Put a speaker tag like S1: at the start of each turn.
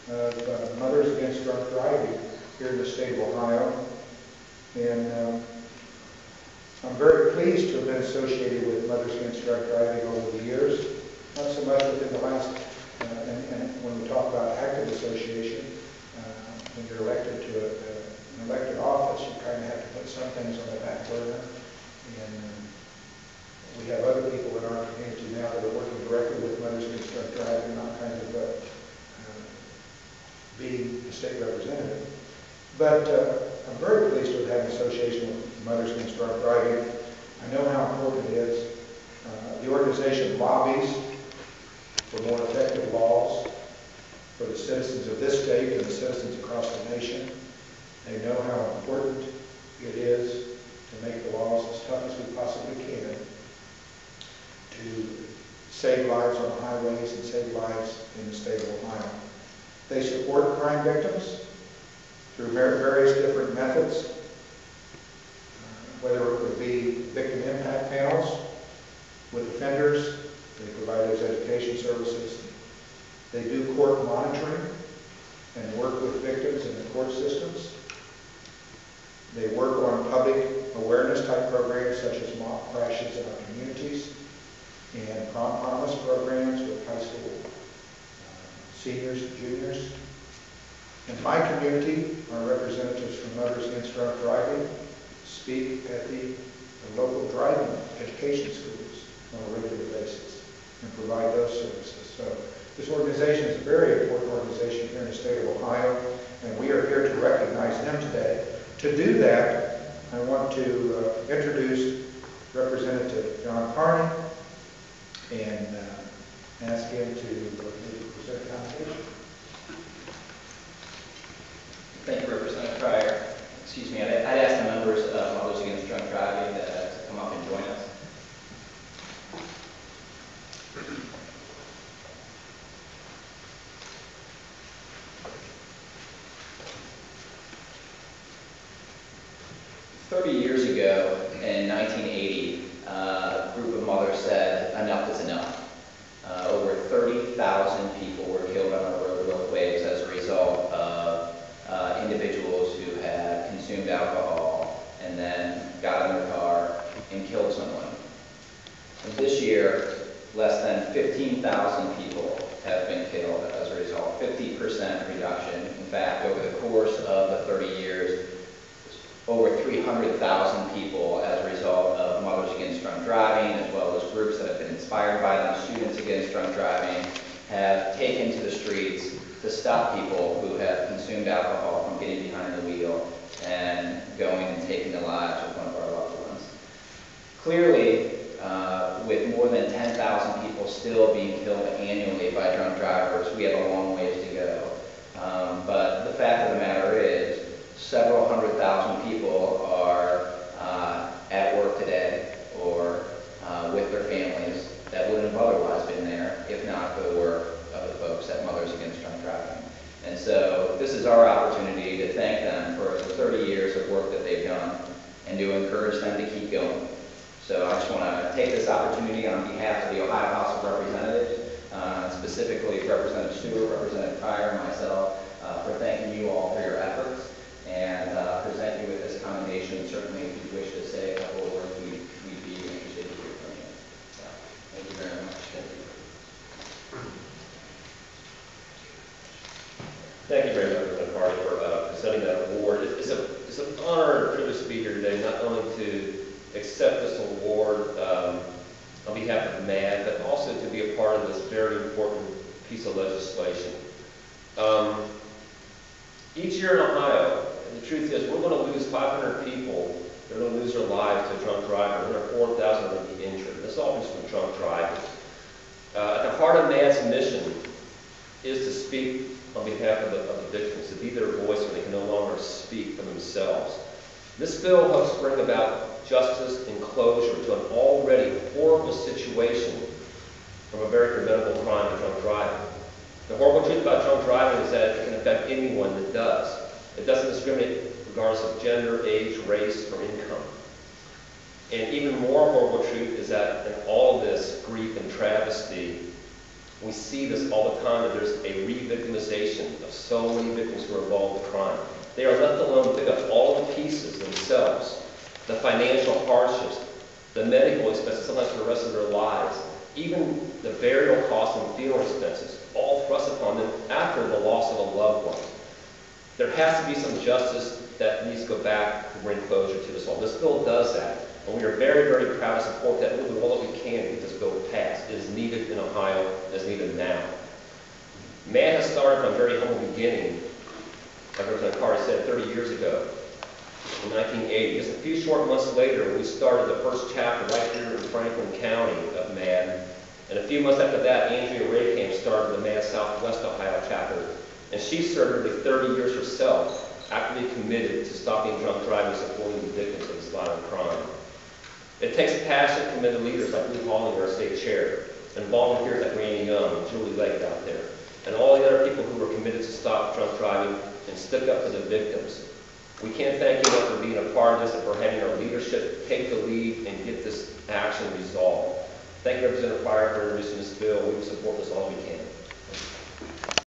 S1: of Mothers Against Drunk Driving here in the state of Ohio. And I'm very pleased to have been associated with Mothers Against Drunk Driving over the years. Not so much within the last, and when we talk about active association, when you're elected to an elected office, you kind of have to put some things on the back burner. And we have other people in our community now that are working directly with Mothers Against Drunk Driving, not kind of being the state representative. But I'm very pleased to have an association with Mothers Against Drunk Driving. I know how important it is. The organization lobbies for more effective laws for the citizens of this state and the citizens across the nation. They know how important it is to make the laws as tough as we possibly can to save lives on the highways and save lives in the state of Ohio. They support crime victims through various different methods, whether it would be victim impact panels with offenders. They provide those education services. They do court monitoring and work with victims in the court systems. They work on public awareness type programs such as mock crashes in our communities and prom promise programs with high school seniors and juniors. In my community, our representatives from Mothers Against Drunk Driving speak at the local driving education schools on a regular basis and provide those services. So this organization is a very important organization here in the state of Ohio, and we are here to recognize them today. To do that, I want to introduce Representative John Carney and ask him to present a commendation.
S2: Thank you, Representative Pryor. Excuse me, I'd ask the members of Mothers Against Drunk Driving to come up and join us. Years ago, in 1980, a group of mothers said, enough is enough. Over 30,000 people were killed on our roadways as a result of individuals who had consumed alcohol and then got in their car and killed someone. And this year, less than 15,000 people have been killed as a result, 50% reduction. In fact, over the course of the 30 years, over 300,000 people as a result of Mothers Against Drunk Driving, as well as groups that have been inspired by them, Students Against Drunk Driving, have taken to the streets to stop people who have consumed alcohol from getting behind the wheel and going and taking the lives of one of our loved ones. Clearly, with more than 10,000 people still being killed annually by drunk drivers, we have a long ways to go. But the fact of the matter is, several 100,000 people are at work today or with their families that wouldn't have otherwise been there if not for the work of the folks at Mothers Against Drunk Driving. And so this is our opportunity to thank them for the 30 years of work that they've done and to encourage them to keep going. So I just want to take this opportunity on behalf of the Ohio House of Representatives, specifically Representative Stewart, Representative Pryor, and myself, for thanking you all for your efforts and present you with this commendation. Certainly, if you wish to say a couple of words, we'd be interested to hear from you. So, thank you very much.
S3: Thank you very much, Representative Carter, for presenting that award. It's an honor and privilege to be here today, not only to accept this award on behalf of MAD, but also to be a part of this very important piece of legislation. Each year in Ohio, and the truth is, we're going to lose 500 people. They're going to lose their lives to a drunk driver. Another 4,000 are going to be injured. This all comes from drunk drivers. At the heart of MAD's mission is to speak on behalf of the victims, to be their voice when they can no longer speak for themselves. This bill helps bring about justice and closure to an already horrible situation from a very preventable crime of drunk driving. The horrible truth about drunk driving is that it can affect anyone that does. It doesn't discriminate regardless of gender, age, race, or income. And even more horrible truth is that in all of this grief and travesty, We see this all the time, that there's a re-victimization of so many victims who are involved in crime. They are left alone to pick up all the pieces themselves, the financial hardships, the medical expenses, sometimes for the rest of their lives, even the burial costs and funeral expenses, all thrust upon them after the loss of a loved one. There has to be some justice that needs to go back to bring closure to this all. This bill does that, and we are very, very proud to support that. We'll do all that we can to get this bill passed. It is needed in Ohio. It is needed now. Man has started from a very humble beginning, like Representative Carter said 30 years ago, in 1980. Just a few short months later, we started the first chapter right here in Franklin County of MAD. And a few months after that, Andrea Raycamp started the MAD Southwest Ohio chapter. And she served nearly 30 years herself, actively committed to stopping drunk driving and supporting the victims of this violent crime. It takes passionate, committed leaders like Lou Hollinger, our state chair, and volunteers like Randy Young and Julie Leggett out there, and all the other people who were committed to stop drunk driving and stick up for the victims. We can't thank you enough for being a part of this and for having our leadership take the lead and get this action resolved. Thank you, Representative Pryor, for introducing this bill. We will support this all we can.